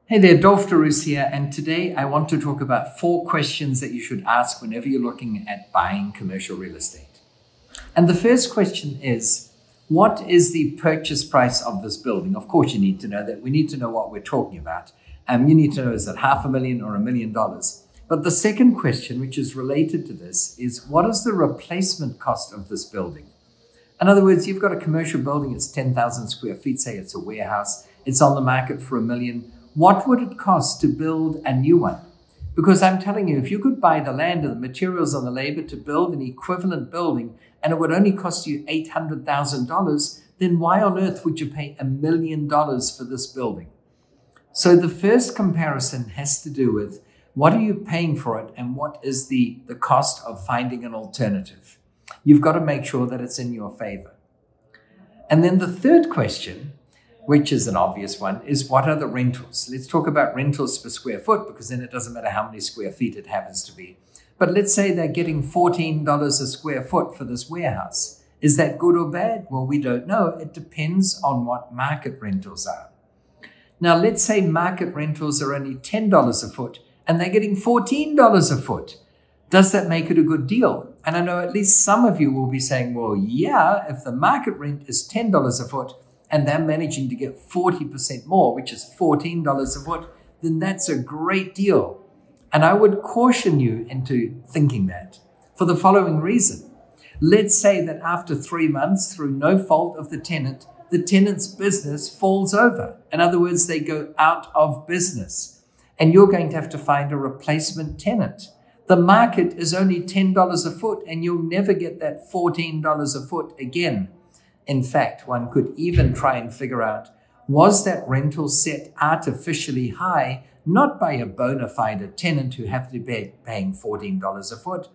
Hey there, Dolf de Roos here, and today I want to talk about 4 questions that you should ask whenever you're looking at buying commercial real estate. And the first question is, what is the purchase price of this building? Of course, you need to know that. We need to know what we're talking about. You need to know, is it $500,000 or $1 million? But the second question, which is related to this, is what is the replacement cost of this building? In other words, you've got a commercial building, it's 10,000 square feet, say it's a warehouse, it's on the market for $1 million. What would it cost to build a new one? Because I'm telling you, if you could buy the land and the materials and the labor to build an equivalent building and it would only cost you $800,000, then why on earth would you pay $1 million for this building? So the first comparison has to do with what are you paying for it and what is the cost of finding an alternative? You've got to make sure that it's in your favor. And then the third question, which is an obvious one, is what are the rentals? Let's talk about rentals per square foot, because then it doesn't matter how many square feet it happens to be. But let's say they're getting $14 a square foot for this warehouse. Is that good or bad? Well, we don't know. It depends on what market rentals are. Now, let's say market rentals are only $10 a foot and they're getting $14 a foot. Does that make it a good deal? And I know at least some of you will be saying, well, yeah, if the market rent is $10 a foot, and they're managing to get 40% more, which is $14 a foot, then that's a great deal. And I would caution you into thinking that for the following reason. Let's say that after 3 months, through no fault of the tenant's business falls over. In other words, they go out of business, and you're going to have to find a replacement tenant. The market is only $10 a foot, and you'll never get that $14 a foot again. In fact, one could even try and figure out, was that rental set artificially high, not by a bona fide tenant who happened to be paying $14 a foot,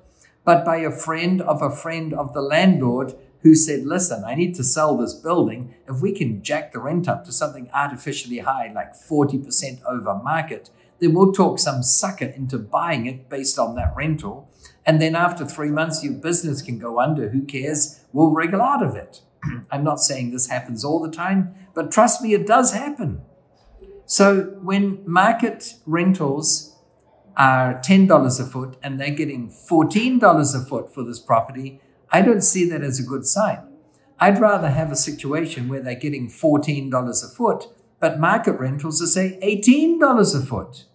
but by a friend of the landlord who said, listen, I need to sell this building. If we can jack the rent up to something artificially high, like 40% over market, then we'll talk some sucker into buying it based on that rental. And then after 3 months, your business can go under. Who cares? We'll wriggle out of it. I'm not saying this happens all the time, but trust me, it does happen. So when market rentals are $10 a foot and they're getting $14 a foot for this property, I don't see that as a good sign. I'd rather have a situation where they're getting $14 a foot, but market rentals are, say, $18 a foot.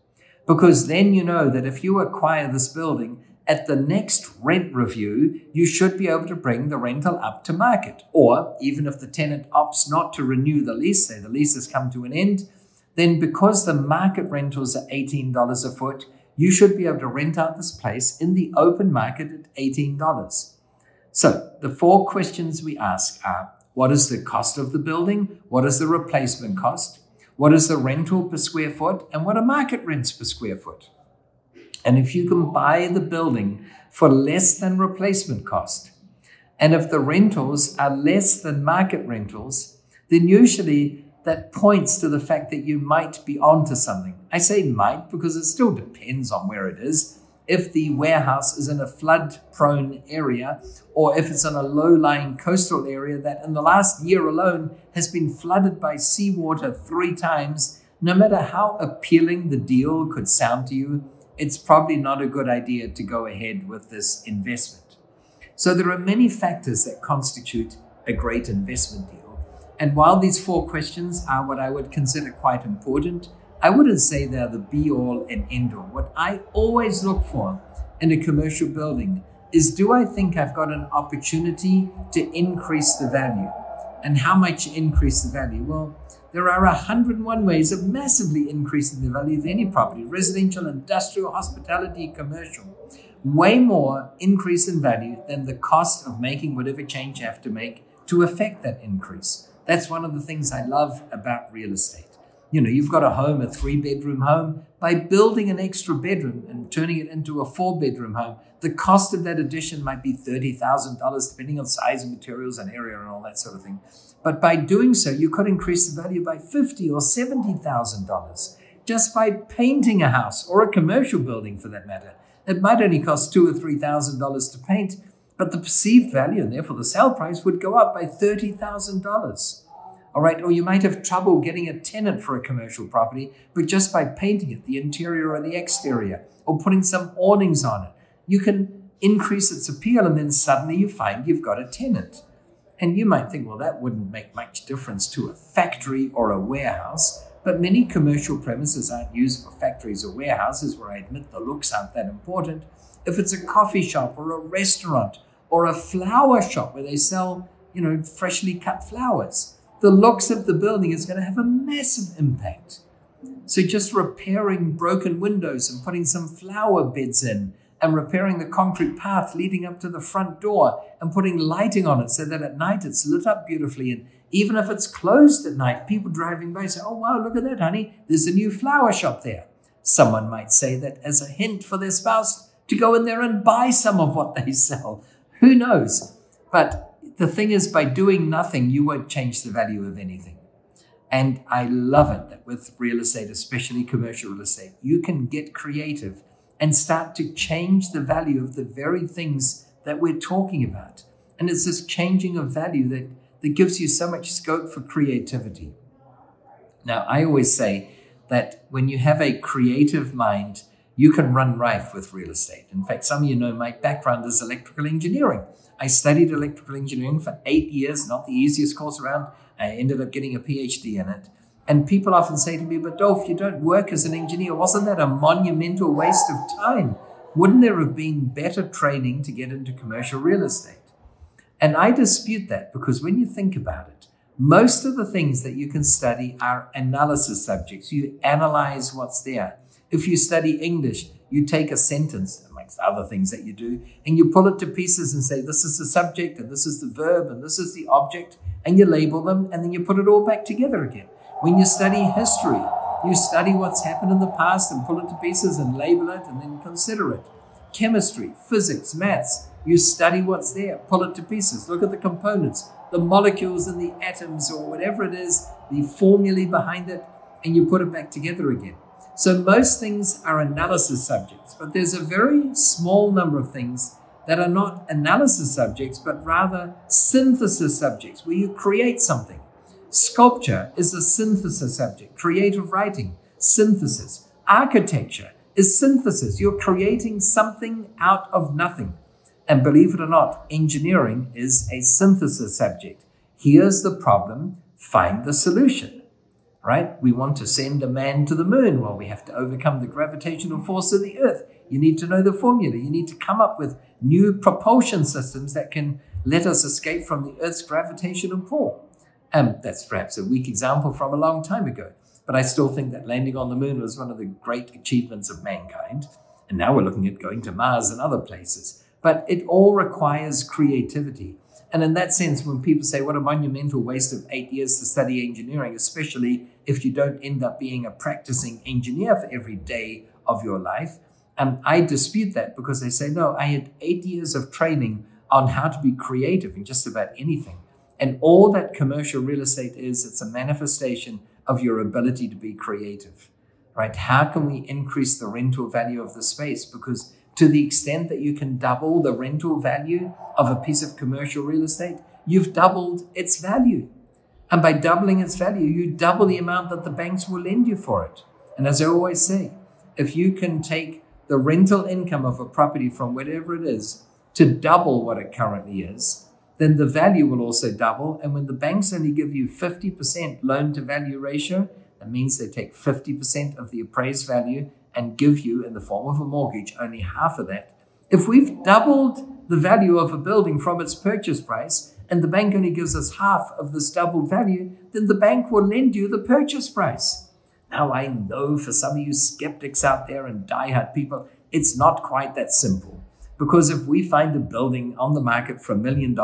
Because then you know that if you acquire this building, at the next rent review, you should be able to bring the rental up to market. Or even if the tenant opts not to renew the lease, say the lease has come to an end, then because the market rentals are $18 a foot, you should be able to rent out this place in the open market at $18. So the 4 questions we ask are, what is the cost of the building? What is the replacement cost? What is the rental per square foot? And what are market rents per square foot? And if you can buy the building for less than replacement cost, and if the rentals are less than market rentals, then usually that points to the fact that you might be onto something. I say might because it still depends on where it is. If the warehouse is in a flood-prone area, or if it's in a low-lying coastal area that in the last year alone has been flooded by seawater 3 times, no matter how appealing the deal could sound to you, it's probably not a good idea to go ahead with this investment. So there are many factors that constitute a great investment deal. And while these 4 questions are what I would consider quite important, I wouldn't say they're the be-all and end-all. What I always look for in a commercial building is, do I think I've got an opportunity to increase the value? And how much increase the value? Well, there are 101 ways of massively increasing the value of any property, residential, industrial, hospitality, commercial. Way more increase in value than the cost of making whatever change you have to make to affect that increase. That's one of the things I love about real estate. You know, you've got a home, a 3-bedroom home. By building an extra bedroom and turning it into a 4-bedroom home, the cost of that addition might be $30,000, depending on size and materials and area and all that sort of thing. But by doing so, you could increase the value by $50,000 or $70,000 just by painting a house or a commercial building for that matter. It might only cost $2,000 or $3,000 to paint, but the perceived value and therefore the sale price would go up by $30,000. All right, or you might have trouble getting a tenant for a commercial property, but just by painting it, the interior or the exterior, or putting some awnings on it, you can increase its appeal, and then suddenly you find you've got a tenant. And you might think, well, that wouldn't make much difference to a factory or a warehouse, but many commercial premises aren't used for factories or warehouses, where I admit the looks aren't that important. If it's a coffee shop or a restaurant or a flower shop where they sell, freshly cut flowers, the looks of the building is going to have a massive impact. So just repairing broken windows and putting some flower beds in, and repairing the concrete path leading up to the front door and putting lighting on it so that at night it's lit up beautifully. And even if it's closed at night, people driving by say, oh, wow, look at that, honey. There's a new flower shop there. Someone might say that as a hint for their spouse to go in there and buy some of what they sell. Who knows? But the thing is, by doing nothing, you won't change the value of anything. And I love it that with real estate, especially commercial real estate, you can get creative and start to change the value of the very things that we're talking about. And it's this changing of value that gives you so much scope for creativity. Now, I always say that when you have a creative mind, you can run rife with real estate. In fact, some of you know my background is electrical engineering. I studied electrical engineering for 8 years, not the easiest course around. I ended up getting a PhD in it. And people often say to me, but Dolf, you don't work as an engineer. Wasn't that a monumental waste of time? Wouldn't there have been better training to get into commercial real estate? And I dispute that, because when you think about it, most of the things that you can study are analysis subjects. You analyze what's there. If you study English, you take a sentence, amongst other things that you do, and you pull it to pieces and say, this is the subject, and this is the verb, and this is the object, and you label them, and then you put it all back together again. When you study history, you study what's happened in the past and pull it to pieces and label it and then consider it. Chemistry, physics, maths, you study what's there, pull it to pieces, look at the components, the molecules and the atoms or whatever it is, the formulae behind it, and you put it back together again. So most things are analysis subjects, but there's a very small number of things that are not analysis subjects, but rather synthesis subjects, where you create something. Sculpture is a synthesis subject. Creative writing, synthesis. Architecture is synthesis. You're creating something out of nothing. And believe it or not, engineering is a synthesis subject. Here's the problem, find the solution, right? We want to send a man to the moon. Well, we have to overcome the gravitational force of the earth. You need to know the formula. You need to come up with new propulsion systems that can let us escape from the earth's gravitational pull. That's perhaps a weak example from a long time ago, but I still think that landing on the moon was one of the great achievements of mankind. And now we're looking at going to Mars and other places. But it all requires creativity. And in that sense, when people say, what a monumental waste of 8 years to study engineering, especially if you don't end up being a practicing engineer for every day of your life, I dispute that, because they say, no, I had 8 years of training on how to be creative in just about anything. And all that commercial real estate is, it's a manifestation of your ability to be creative, right? How can we increase the rental value of the space? Because to the extent that you can double the rental value of a piece of commercial real estate, you've doubled its value. And by doubling its value, you double the amount that the banks will lend you for it. And as I always say, if you can take the rental income of a property from whatever it is to double what it currently is, then the value will also double. And when the banks only give you 50% loan to value ratio, that means they take 50% of the appraised value and give you, in the form of a mortgage, only half of that. If we've doubled the value of a building from its purchase price, and the bank only gives us half of this doubled value, then the bank will lend you the purchase price. Now, I know for some of you skeptics out there and diehard people, it's not quite that simple. Because if we find a building on the market for $1 million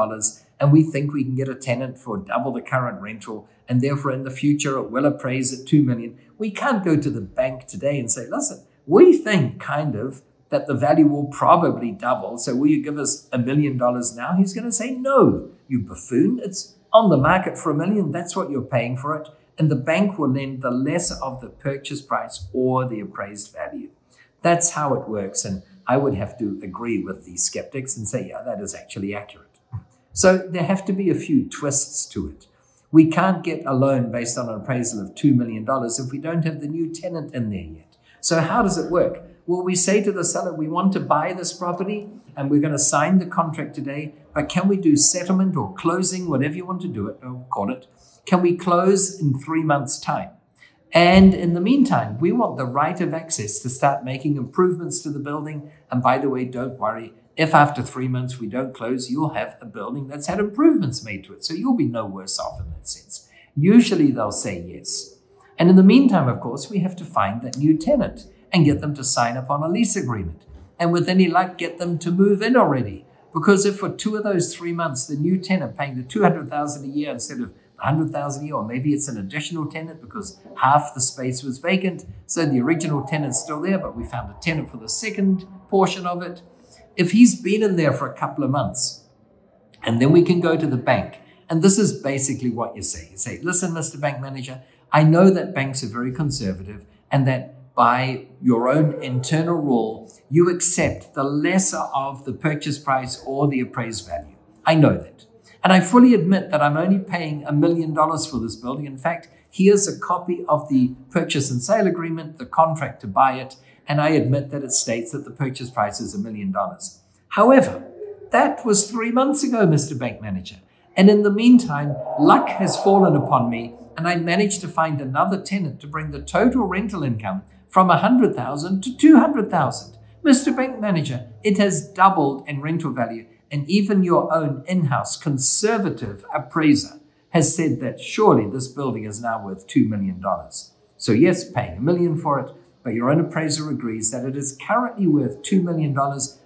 and we think we can get a tenant for double the current rental, and therefore in the future it will appraise at $2 million, we can't go to the bank today and say, listen, we think kind of that the value will probably double, so will you give us $1 million now? He's going to say, no, you buffoon. It's on the market for $1 million. That's what you're paying for it. And the bank will lend the lesser of the purchase price or the appraised value. That's how it works. And I would have to agree with the skeptics and say, yeah, that is actually accurate. So there have to be a few twists to it. We can't get a loan based on an appraisal of $2 million if we don't have the new tenant in there yet. So how does it work? Well, we say to the seller, we want to buy this property and we're going to sign the contract today, but can we do settlement or closing, whatever you want to do it, or call it? Can we close in 3 months' time? And in the meantime, we want the right of access to start making improvements to the building. And by the way, don't worry, if after 3 months we don't close, you'll have a building that's had improvements made to it. So you'll be no worse off in that sense. Usually they'll say yes. And in the meantime, of course, we have to find that new tenant and get them to sign up on a lease agreement. And with any luck, get them to move in already. Because if for 2 of those 3 months, the new tenant paying the $200,000 a year instead of $100,000 a year, or maybe it's an additional tenant because half the space was vacant. So the original tenant's still there, but we found a tenant for the second portion of it. If he's been in there for a couple of months, and then we can go to the bank. And this is basically what you say. You say, listen, Mr. Bank Manager, I know that banks are very conservative and that by your own internal rule, you accept the lesser of the purchase price or the appraised value. I know that. And I fully admit that I'm only paying $1 million for this building. In fact, here's a copy of the purchase and sale agreement, the contract to buy it, and I admit that it states that the purchase price is $1 million. However, that was 3 months ago, Mr. Bank Manager. And in the meantime, luck has fallen upon me, and I managed to find another tenant to bring the total rental income from $100,000 to $200,000. Mr. Bank Manager, it has doubled in rental value. And even your own in-house conservative appraiser has said that surely this building is now worth $2 million. So yes, paying $1 million for it, but your own appraiser agrees that it is currently worth $2 million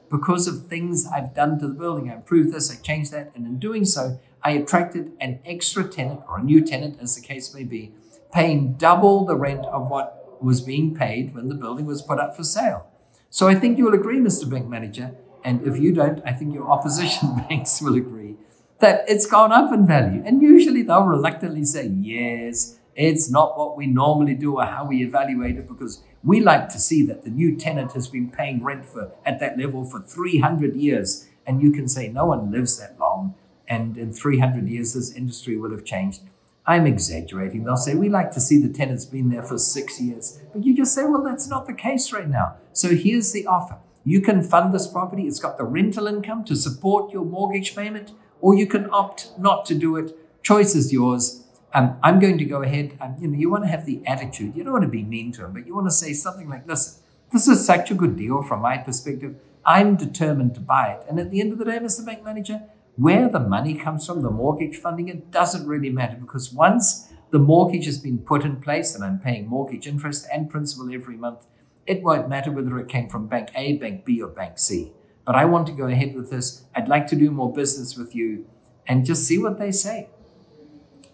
because of things I've done to the building. I improved this, I changed that, and in doing so, I attracted an extra tenant or a new tenant, as the case may be, paying double the rent of what was being paid when the building was put up for sale. So I think you'll agree, Mr. Bank Manager, and if you don't, I think your opposition banks will agree that it's gone up in value. And usually they'll reluctantly say, yes, it's not what we normally do or how we evaluate it, because we like to see that the new tenant has been paying rent at that level for 300 years. And you can say no one lives that long. And in 300 years, this industry will have changed. I'm exaggerating. They'll say, we like to see the tenant's been there for 6 years. But you just say, well, that's not the case right now. So here's the offer. You can fund this property. It's got the rental income to support your mortgage payment, or you can opt not to do it. Choice is yours. I'm going to go ahead. You want to have the attitude. You don't want to be mean to him, but you want to say something like, listen, this is such a good deal from my perspective. I'm determined to buy it. And at the end of the day, Mr. Bank Manager, where the money comes from, the mortgage funding, it doesn't really matter, because once the mortgage has been put in place and I'm paying mortgage interest and principal every month, it won't matter whether it came from Bank A, Bank B, or Bank C. But I want to go ahead with this. I'd like to do more business with you and just see what they say.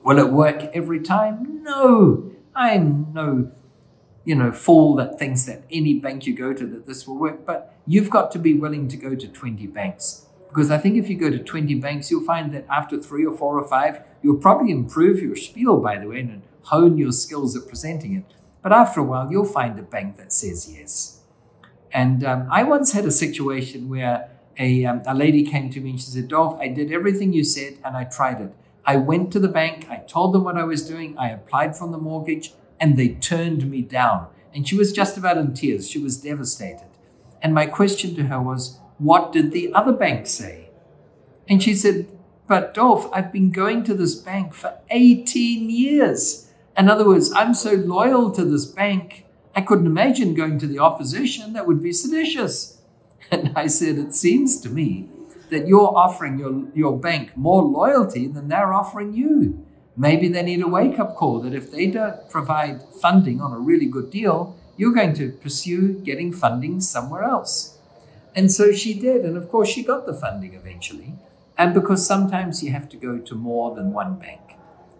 Will it work every time? No. I'm no, fool that thinks that any bank you go to that this will work. But you've got to be willing to go to 20 banks. Because I think if you go to 20 banks, you'll find that after 3 or 4 or 5, you'll probably improve your spiel, by the way, and hone your skills at presenting it. But after a while, you'll find a bank that says yes. And I once had a situation where a lady came to me and she said, Dolf, I did everything you said and I tried it. I went to the bank, I told them what I was doing, I applied for the mortgage, and they turned me down. And she was just about in tears. She was devastated. And my question to her was, what did the other bank say? And she said, but Dolf, I've been going to this bank for 18 years. In other words, I'm so loyal to this bank, I couldn't imagine going to the opposition. That would be seditious. And I said, it seems to me that you're offering your bank more loyalty than they're offering you. Maybe they need a wake-up call that if they don't provide funding on a really good deal, you're going to pursue getting funding somewhere else. And so she did. And of course, she got the funding eventually. And because sometimes you have to go to more than one bank.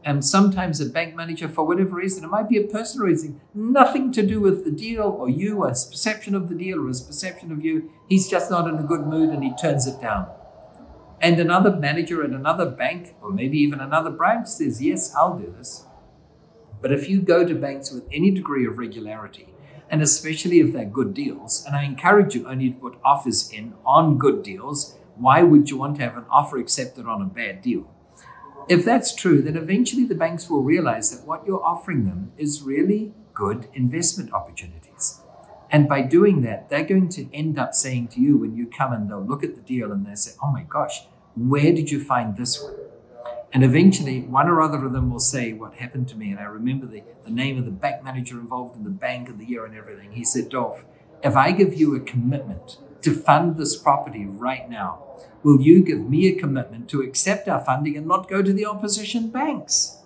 And sometimes a bank manager, for whatever reason, it might be a personal reason, nothing to do with the deal or you, or his perception of the deal or his perception of you. He's just not in a good mood and he turns it down. And another manager at another bank, or maybe even another branch, says, yes, I'll do this. But if you go to banks with any degree of regularity, and especially if they're good deals, and I encourage you only to put offers in on good deals, why would you want to have an offer accepted on a bad deal? If that's true, then eventually the banks will realize that what you're offering them is really good investment opportunities. And by doing that, they're going to end up saying to you when you come and they'll look at the deal and they'll say, oh my gosh, where did you find this one? And eventually one or other of them will say what happened to me. And I remember the name of the bank manager involved in the bank of the year and everything. He said, Dolf, if I give you a commitment to fund this property right now, will you give me a commitment to accept our funding and not go to the opposition banks?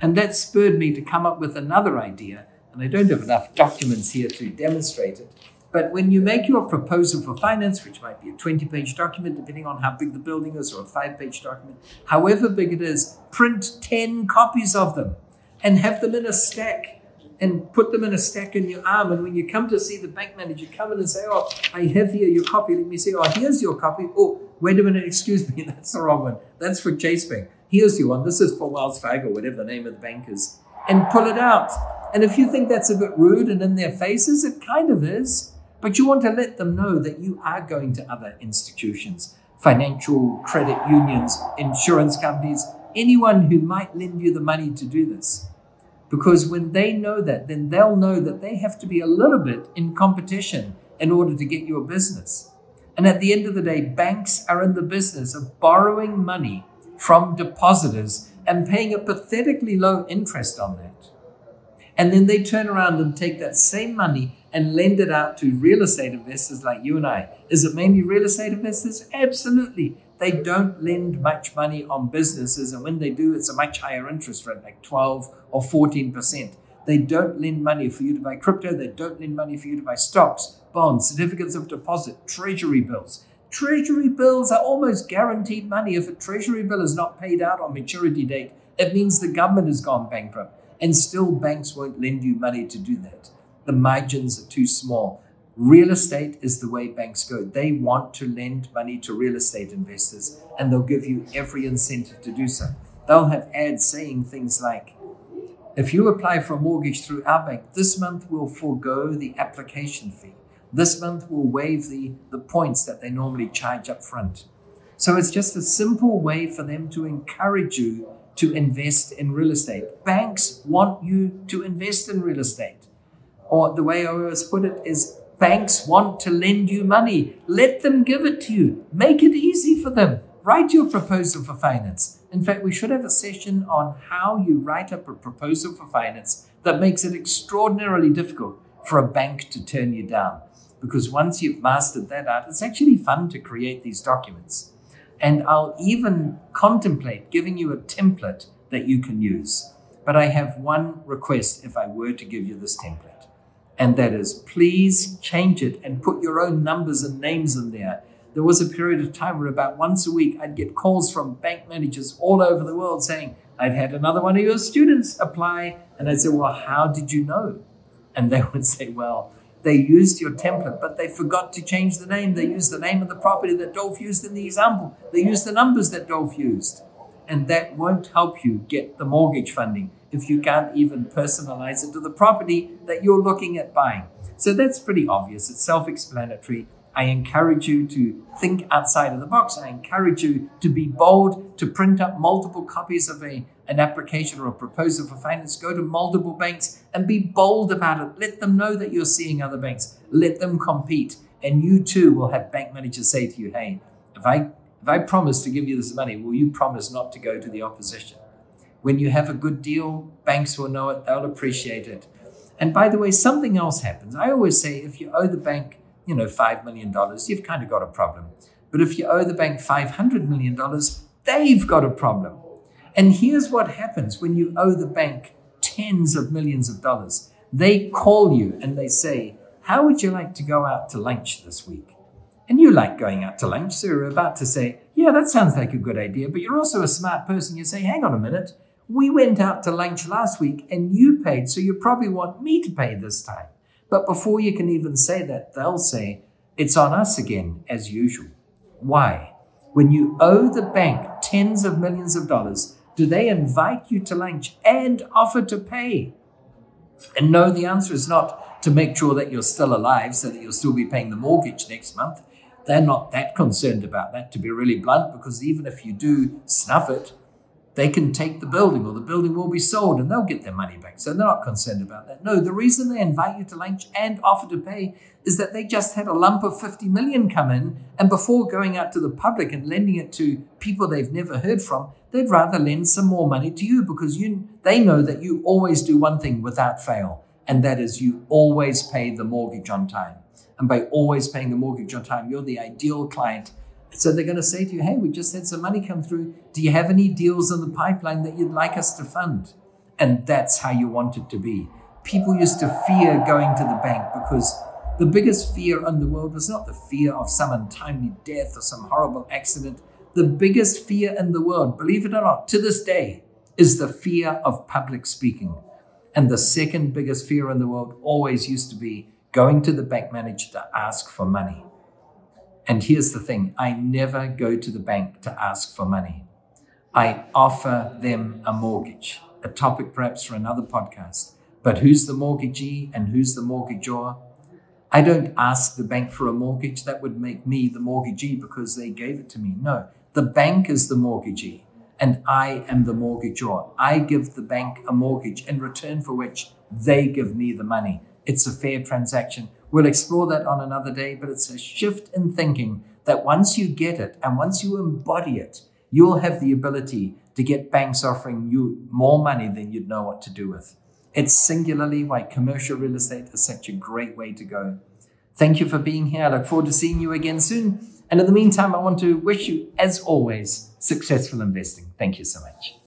And that spurred me to come up with another idea. And I don't have enough documents here to demonstrate it. But when you make your proposal for finance, which might be a 20-page document, depending on how big the building is, or a 5-page document, however big it is, print 10 copies of them and have them in a stack and put them in a stack in your arm. And when you come to see the bank manager, come in and say, oh, I have here your copy. Let me see. Oh, here's your copy. Oh, wait a minute. Excuse me. That's the wrong one. That's for Chase Bank. Here's your one. This is for Wells Fargo, whatever the name of the bank is. And pull it out. And if you think that's a bit rude and in their faces, it kind of is. But you want to let them know that you are going to other institutions, financial credit unions, insurance companies, anyone who might lend you the money to do this. Because when they know that, then they'll know that they have to be a little bit in competition in order to get your business. And at the end of the day, banks are in the business of borrowing money from depositors and paying a pathetically low interest on that. And then they turn around and take that same money and lend it out to real estate investors like you and I. Is it mainly real estate investors? Absolutely. They don't lend much money on businesses. And when they do, it's a much higher interest rate, like 12 or 14%. They don't lend money for you to buy crypto. They don't lend money for you to buy stocks, bonds, certificates of deposit, treasury bills. Treasury bills are almost guaranteed money. If a treasury bill is not paid out on maturity date, it means the government has gone bankrupt. And still banks won't lend you money to do that. The margins are too small. Real estate is the way banks go. They want to lend money to real estate investors, and they'll give you every incentive to do so. They'll have ads saying things like, if you apply for a mortgage through our bank, this month we'll forego the application fee. This month we'll waive the points that they normally charge up front. So it's just a simple way for them to encourage you to invest in real estate. Banks want you to invest in real estate. Or the way I always put it is, banks want to lend you money. Let them give it to you. Make it easy for them. Write your proposal for finance. In fact, we should have a session on how you write up a proposal for finance that makes it extraordinarily difficult for a bank to turn you down. Because once you've mastered that art, it's actually fun to create these documents. And I'll even contemplate giving you a template that you can use. But I have one request if I were to give you this template. And that is, please change it and put your own numbers and names in there. There was a period of time where about once a week, I'd get calls from bank managers all over the world saying, I've had another one of your students apply. And I'd say, well, how did you know? And they would say, well, they used your template, but they forgot to change the name. They used the name of the property that Dolf used in the example. They used the numbers that Dolf used. And that won't help you get the mortgage funding if you can't even personalize it to the property that you're looking at buying. So that's pretty obvious. It's self-explanatory. I encourage you to think outside of the box. I encourage you to be bold, to print up multiple copies of an application or a proposal for finance. Go to multiple banks and be bold about it. Let them know that you're seeing other banks. Let them compete. And you too will have bank managers say to you, hey, if I promise to give you this money, will you promise not to go to the opposition? When you have a good deal, banks will know it. They'll appreciate it. And by the way, something else happens. I always say if you owe the bank, $5 million, you've kind of got a problem. But if you owe the bank $500 million, they've got a problem. And here's what happens when you owe the bank tens of millions of dollars. They call you and they say, how would you like to go out to lunch this week? And you like going out to lunch, so you're about to say, yeah, that sounds like a good idea. But you're also a smart person. You say, hang on a minute. We went out to lunch last week and you paid, so you probably want me to pay this time. But before you can even say that, they'll say, it's on us again, as usual. Why? When you owe the bank tens of millions of dollars, do they invite you to lunch and offer to pay? And no, the answer is not to make sure that you're still alive so that you'll still be paying the mortgage next month. They're not that concerned about that, to be really blunt, because even if you do snuff it, they can take the building or the building will be sold and they'll get their money back. So they're not concerned about that. No, the reason they invite you to lunch and offer to pay is that they just had a lump of 50 million come in, and before going out to the public and lending it to people they've never heard from, they'd rather lend some more money to you because they know that you always do one thing without fail, and that is you always pay the mortgage on time. And by always paying the mortgage on time, you're the ideal client. So they're going to say to you, hey, we just had some money come through. Do you have any deals in the pipeline that you'd like us to fund? And that's how you want it to be. People used to fear going to the bank because the biggest fear in the world was not the fear of some untimely death or some horrible accident. The biggest fear in the world, believe it or not, to this day, is the fear of public speaking. And the second biggest fear in the world always used to be going to the bank manager to ask for money. And here's the thing, I never go to the bank to ask for money. I offer them a mortgage, a topic perhaps for another podcast. But who's the mortgagee and who's the mortgagor? I don't ask the bank for a mortgage. That would make me the mortgagee because they gave it to me. No, the bank is the mortgagee and I am the mortgagor. I give the bank a mortgage in return for which they give me the money. It's a fair transaction. We'll explore that on another day, but it's a shift in thinking that once you get it and once you embody it, you'll have the ability to get banks offering you more money than you'd know what to do with. It's singularly why commercial real estate is such a great way to go. Thank you for being here. I look forward to seeing you again soon. And in the meantime, I want to wish you, as always, successful investing. Thank you so much.